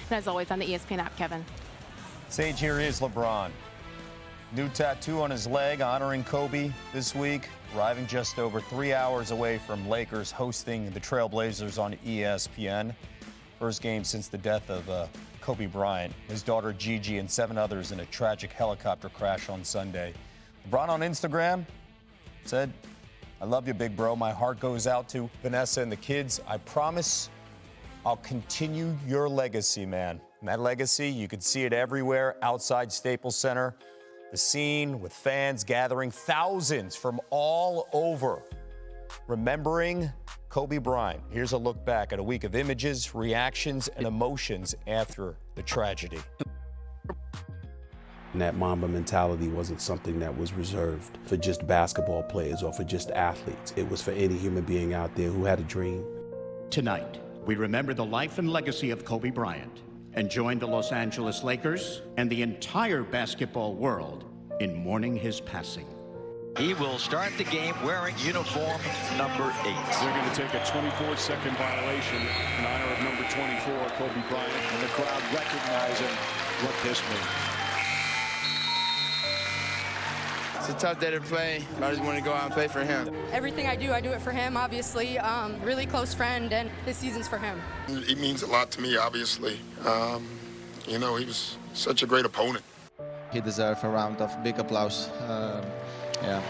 And as always, on the ESPN app, Kevin. Sage, here is LeBron. New tattoo on his leg honoring Kobe this week, arriving just over 3 hours away from Lakers hosting the Trailblazers on ESPN. First game since the death of Kobe Bryant, his daughter Gigi, and 7 others in a tragic helicopter crash on Sunday. LeBron on Instagram said, "I love you, big bro. My heart goes out to Vanessa and the kids. I promise I'll continue your legacy, man." And that legacy, you could see it everywhere outside Staples Center. The scene with fans gathering, thousands from all over, remembering Kobe Bryant. Here's a look back at a week of images, reactions, and emotions after the tragedy. And that Mamba mentality wasn't something that was reserved for just basketball players or for just athletes. It was for any human being out there who had a dream. Tonight, we remember the life and legacy of Kobe Bryant and join the Los Angeles Lakers and the entire basketball world in mourning his passing. He will start the game wearing uniform number 8. They're going to take a 24-second violation in honor of number 24, Kobe Bryant, and the crowd recognizing what this means. It's a tough day to play, but I just want to go out and play for him. Everything I do it for him, obviously. Really close friend, and this season's for him. He means a lot to me, obviously. You know, he was such a great opponent. He deserves a round of big applause. Yeah.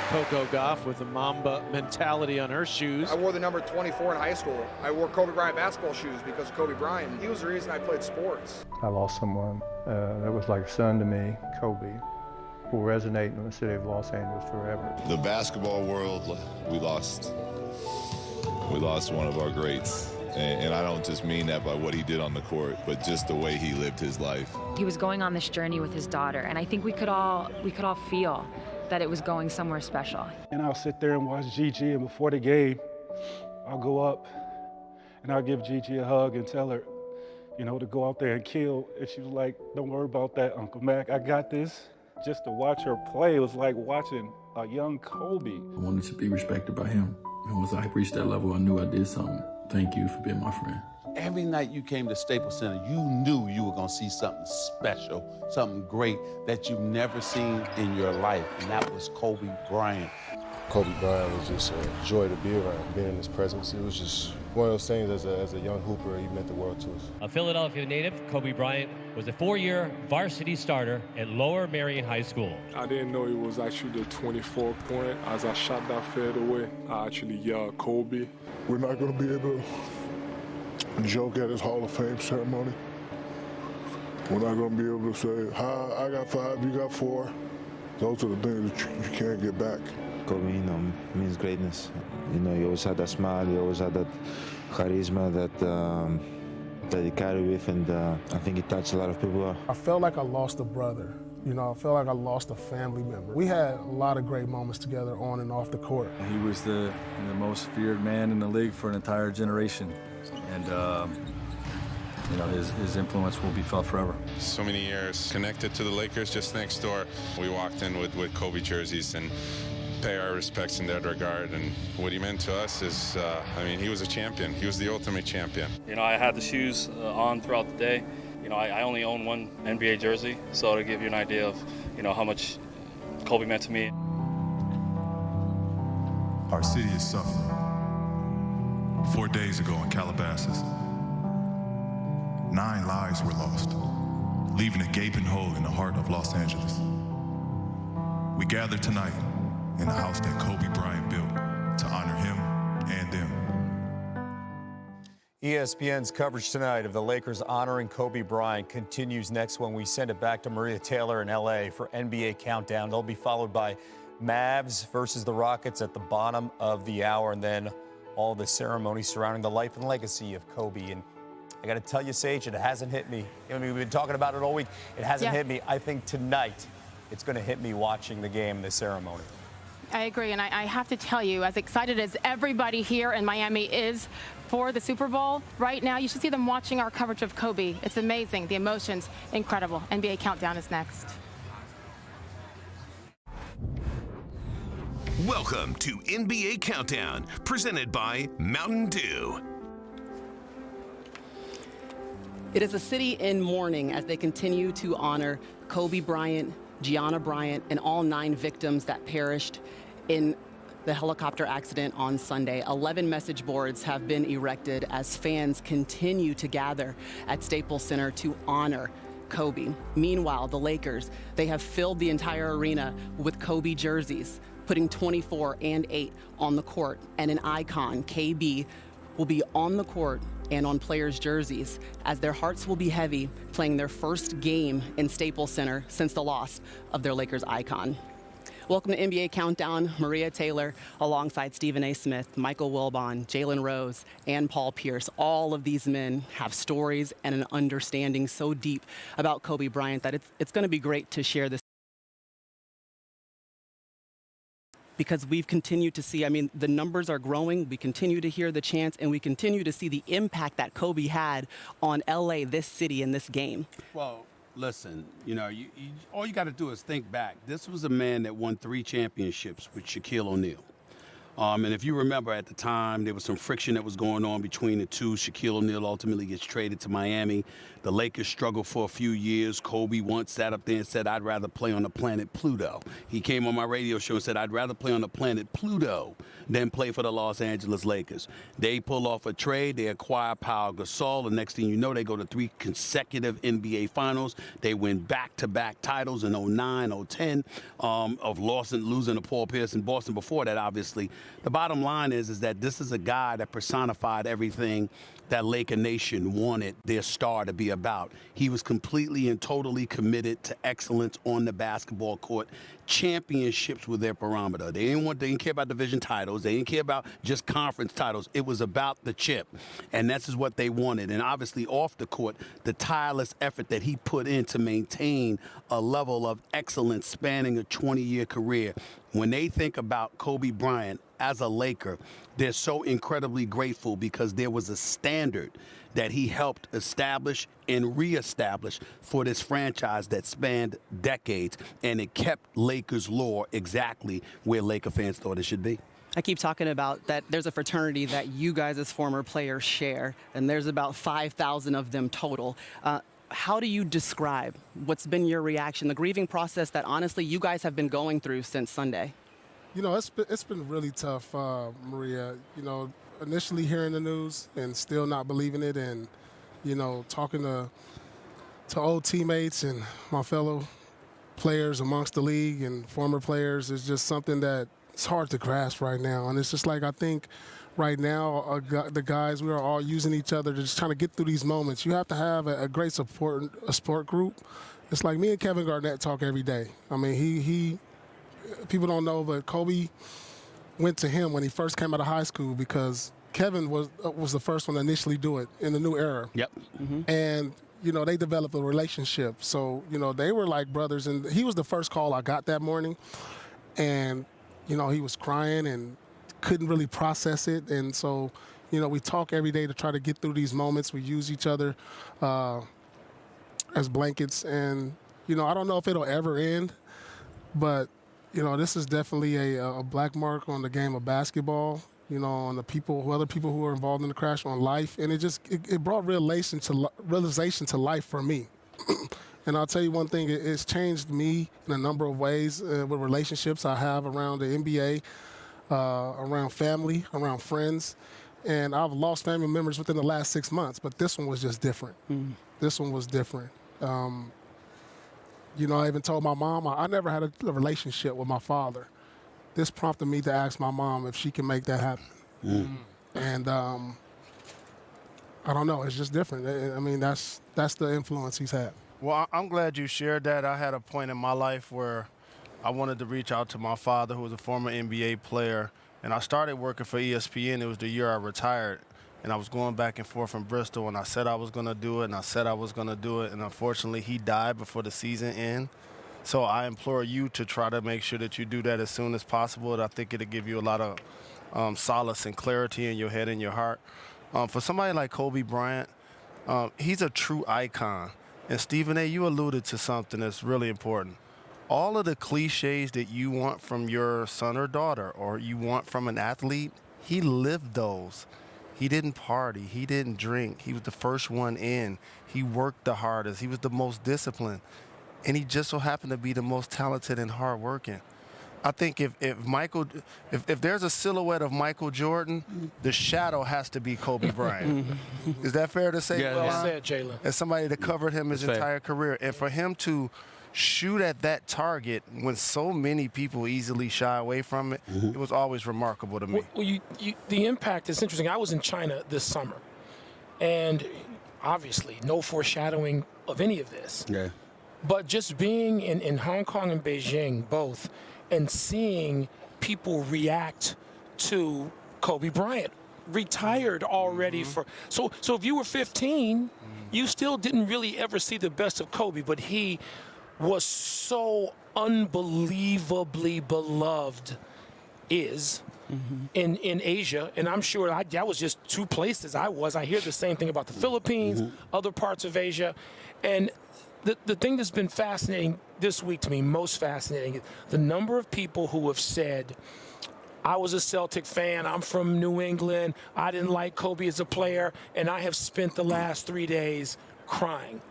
Coco Gauff with a Mamba mentality on her shoes. I wore the number 24 in high school. I wore Kobe Bryant basketball shoes because of Kobe Bryant. He was the reason I played sports. I lost someone that was like a son to me, Kobe, will resonate in the city of Los Angeles forever. The basketball world, we lost one of our greats. And I don't just mean that by what he did on the court, but just the way he lived his life. He was going on this journey with his daughter, and I think we could all feel that it was going somewhere special. And I'll sit there and watch Gigi, and before the game, I'll go up and I'll give Gigi a hug and tell her, you know, to go out there and kill. And she was like, "Don't worry about that, Uncle Mac, I got this." Just to watch her play, it was like watching a young Kobe. I wanted to be respected by him. And once I reached that level, I knew I did something. Thank you for being my friend. Every night you came to Staples Center, you knew you were gonna see something special, something great that you've never seen in your life, and that was Kobe Bryant. Kobe Bryant was just a joy to be around, being in his presence. It was just one of those things as a young hooper, he meant the world to us. A Philadelphia native, Kobe Bryant was a 4-year varsity starter at Lower Merion High School. I didn't know he was actually the 24th point. As I shot that fadeaway, I actually yelled, "Kobe." We're not going to be able to joke at his Hall of Fame ceremony. We're not going to be able to say, "Hi, I got 5, you got 4. Those are the things that you can't get back. Kobe, you know, means greatness. You know, he always had that smile, he always had that charisma that he carried with, and I think he touched a lot of people. I felt like I lost a brother. You know, I felt like I lost a family member. We had a lot of great moments together on and off the court. He was the most feared man in the league for an entire generation, and you know, his influence will be felt forever. So many years connected to the Lakers just next door. We walked in with Kobe jerseys and pay our respects in that regard, and what he meant to us is, I mean, he was a champion. He was the ultimate champion. You know, I had the shoes on throughout the day. You know, I only own one NBA jersey, so to give you an idea of, you know, how much Kobe meant to me. Our city is suffering. 4 days ago in Calabasas, 9 lives were lost, leaving a gaping hole in the heart of Los Angeles. We gather tonight in the house that Kobe Bryant built to honor him and them. ESPN's coverage tonight of the Lakers honoring Kobe Bryant continues next when we send it back to Maria Taylor in L.A. for NBA Countdown. They'll be followed by Mavs versus the Rockets at the bottom of the hour, and then all the ceremonies surrounding the life and legacy of Kobe. And I got to tell you, Sage, it hasn't hit me. I mean, we've been talking about it all week. It hasn't hit me. I think tonight it's going to hit me watching the game, the ceremony. I agree, and I have to tell you, as excited as everybody here in Miami is for the Super Bowl right now, you should see them watching our coverage of Kobe. It's amazing. The emotions, incredible. NBA Countdown is next. Welcome to NBA Countdown, presented by Mountain Dew. It is a city in mourning as they continue to honor Kobe Bryant, Gianna Bryant, and all 9 victims that perished in the helicopter accident on Sunday. 11 message boards have been erected as fans continue to gather at Staples Center to honor Kobe. Meanwhile, the Lakers, they have filled the entire arena with Kobe jerseys, putting 24 and 8 on the court, and an icon, KB, will be on the court and on players' jerseys as their hearts will be heavy playing their first game in Staples Center since the loss of their Lakers icon. Welcome to NBA Countdown. Maria Taylor alongside Stephen A. Smith, Michael Wilbon, Jalen Rose, and Paul Pierce. All of these men have stories and an understanding so deep about Kobe Bryant that it's going to be great to share this, because we've continued to see, the numbers are growing. We continue to hear the chants, and we continue to see the impact that Kobe had on LA, this city, and this game. Well, listen, all you got to do is think back. This was a man that won 3 championships with Shaquille O'Neal. And if you remember at the time, there was some friction that was going on between the two. Shaquille O'Neal ultimately gets traded to Miami. The Lakers struggled for a few years. Kobe once sat up there and said, I'd rather play on the planet Pluto. He came on my radio show and said, I'd rather play on the planet Pluto than play for the Los Angeles Lakers. They pull off a trade. They acquire Pau Gasol. The next thing you know, they go to 3 consecutive NBA Finals. They win back-to-back titles in 09, 010, of losing to Paul Pierce in Boston before that, obviously. The bottom line is that this is a guy that personified everything that Laker Nation wanted their star to be about. He was completely and totally committed to excellence on the basketball court. Championships were their barometer. They didn't care about division titles. They didn't care about just conference titles. It was about the chip. And this is what they wanted. And obviously off the court, the tireless effort that he put in to maintain a level of excellence spanning a 20-year career. When they think about Kobe Bryant as a Laker, they're so incredibly grateful because there was a standard that he helped establish and reestablish for this franchise that spanned decades, and it kept Lakers lore exactly where Laker fans thought it should be. I keep talking about that there's a fraternity that you guys as former players share, and there's about 5,000 of them total. How do you describe what's been your reaction, the grieving process that honestly you guys have been going through since Sunday? It's been really tough, Maria. Initially hearing the news and still not believing it, and talking to old teammates and my fellow players amongst the league and former players is just something that it's hard to grasp right now. And it's just like, I think right now the guys, we are all using each other to just trying to get through these moments. You have to have a great support group. It's like me and Kevin Garnett talk every day. People don't know, but Kobe went to him when he first came out of high school because Kevin was the first one to initially do it in the new era. Yep. Mm-hmm. And, they developed a relationship. So, they were like brothers. And he was the first call I got that morning. And, he was crying and couldn't really process it. And so, we talk every day to try to get through these moments. We use each other as blankets. And, I don't know if it'll ever end, but this is definitely a black mark on the game of basketball, on the other people who are involved in the crash, on life. And it brought realization to life for me. And I'll tell you one thing, it's changed me in a number of ways with relationships I have around the NBA, around family, around friends. And I've lost family members within the last 6 months, but this one was just different. Mm. This one was different. I even told my mom, I never had a relationship with my father. This prompted me to ask my mom if she can make that happen. Mm. And I don't know, it's just different. That's the influence he's had. Well, I'm glad you shared that. I had a point in my life where I wanted to reach out to my father, who was a former NBA player, and I started working for ESPN. It was the year I retired. And I was going back and forth from Bristol, and I said I was going to do it, and I said I was going to do it, and unfortunately he died before the season ended. So I implore you to try to make sure that you do that as soon as possible, and I think it'll give you a lot of solace and clarity in your head and your heart. For somebody like Kobe Bryant, he's a true icon. And Stephen A., you alluded to something that's really important. All of the cliches that you want from your son or daughter, or you want from an athlete, he lived those. He didn't party. He didn't drink. He was the first one in. He worked the hardest. He was the most disciplined. And he just so happened to be the most talented and hardworking. I think if there's a silhouette of Michael Jordan, the shadow has to be Kobe Bryant. Is that fair to say? Yeah, well said, Jalen. As somebody that covered him his entire career. And for him to shoot at that target when so many people easily shy away from it, it was always remarkable to me. Well, the impact is interesting. I was in China this summer, and obviously no foreshadowing of any of this. Yeah. But just being in Hong Kong and Beijing both, and seeing people react to Kobe Bryant, retired already for. So if you were 15, you still didn't really ever see the best of Kobe, but he was so unbelievably beloved in Asia, and I'm sure that was just two places I was. I hear the same thing about the Philippines, other parts of Asia, and the thing that's been fascinating this week to me, most fascinating, is the number of people who have said, I was a Celtic fan, I'm from New England, I didn't like Kobe as a player, and I have spent the last 3 days crying.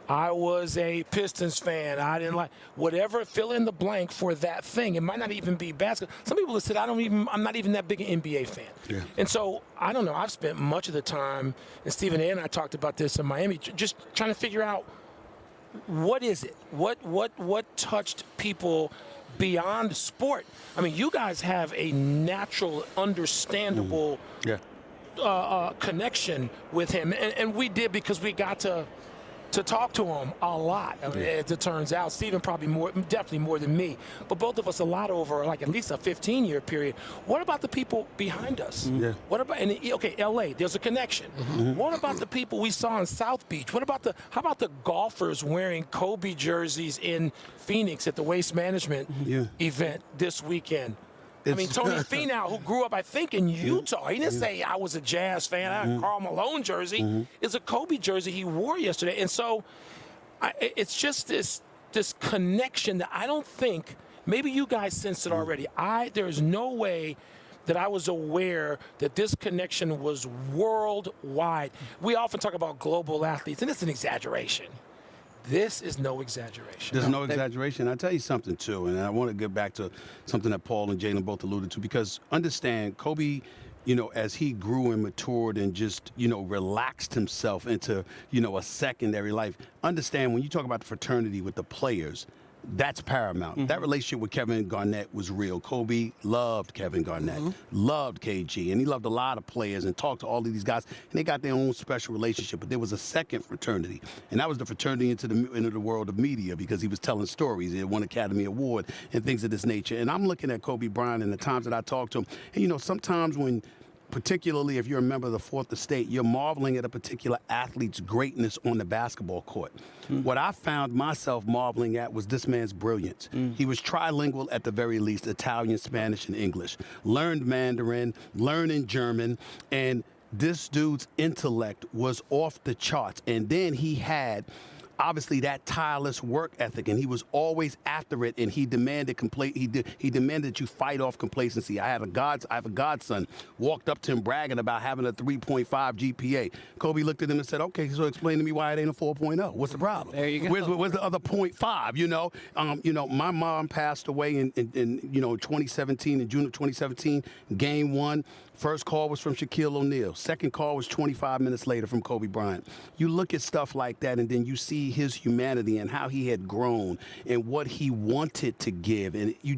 I was a Pistons fan. I didn't like whatever. Fill in the blank for that thing. It might not even be basketball. Some people have said I'm not even that big an NBA fan. Yeah. And so I don't know. I've spent much of the time, and Stephen A. and I talked about this in Miami, just trying to figure out what is it. What touched people beyond sport? I mean, you guys have a natural, understandable connection with him, and we did because we got to talk to him a lot, as it turns out. Stephen probably definitely more than me, but both of us a lot over like at least a 15-year period. What about the people behind us? What about LA? There's a connection. What about the people we saw in South Beach? How about the golfers wearing Kobe jerseys in Phoenix at the Waste Management event this weekend? I mean, Tony Finau, who grew up, I think, in Utah, he didn't say I was a Jazz fan. I had a Karl Malone jersey. It's a Kobe jersey he wore yesterday. And so it's just this connection that I don't think, maybe you guys sensed it already. There's no way that I was aware that this connection was worldwide. We often talk about global athletes, and it's an exaggeration. This is no exaggeration. There's no exaggeration. I'll tell you something, too, and I want to get back to something that Paul and Jalen both alluded to, because understand, Kobe, as he grew and matured and just, relaxed himself into, a secondary life, understand when you talk about the fraternity with the players, that's paramount. That relationship with Kevin Garnett was real. Kobe loved Kevin Garnett, loved KG, and he loved a lot of players and talked to all of these guys, and they got their own special relationship. But there was a second fraternity, and that was the fraternity into the world of media, because he was telling stories. He had won Academy Award and things of this nature. And I'm looking at Kobe Bryant and the times that I talked to him, and sometimes when, particularly if you're a member of the Fourth Estate, you're marveling at a particular athlete's greatness on the basketball court. What I found myself marveling at was this man's brilliance. He was trilingual at the very least, Italian, Spanish, and English. Learned Mandarin, learning German, and this dude's intellect was off the charts. And then he had obviously that tireless work ethic, and he was always after it, and he demanded he demanded that you fight off complacency. I have a godson, walked up to him bragging about having a 3.5 GPA. Kobe looked at him and said, okay, so explain to me why it ain't a 4.0. What's the problem? There you go. Where's the other 0.5, my mom passed away in 2017, in June of 2017, game 1. First call was from Shaquille O'Neal. Second call was 25 minutes later from Kobe Bryant. You look at stuff like that, and then you see his humanity and how he had grown and what he wanted to give. And you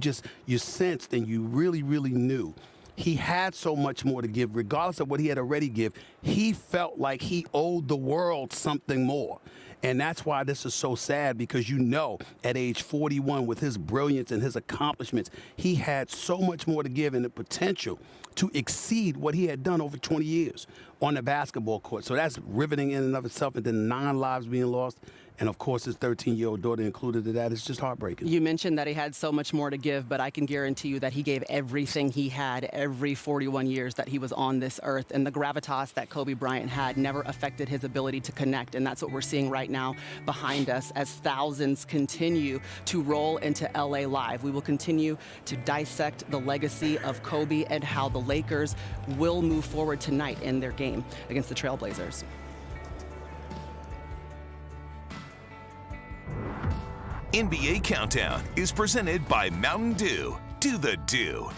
sensed and you really, really knew he had so much more to give, regardless of what he had already give. He felt like he owed the world something more. And that's why this is so sad, because at age 41, with his brilliance and his accomplishments, he had so much more to give and the potential to exceed what he had done over 20 years. on the basketball court. So that's riveting in and of itself, and then 9 lives being lost. And, of course, his 13-year-old daughter included in that. It's just heartbreaking. You mentioned that he had so much more to give, but I can guarantee you that he gave everything he had every 41 years that he was on this earth. And the gravitas that Kobe Bryant had never affected his ability to connect. And that's what we're seeing right now behind us as thousands continue to roll into LA Live. We will continue to dissect the legacy of Kobe and how the Lakers will move forward tonight in their game against the Trailblazers. NBA Countdown is presented by Mountain Dew. Do the do.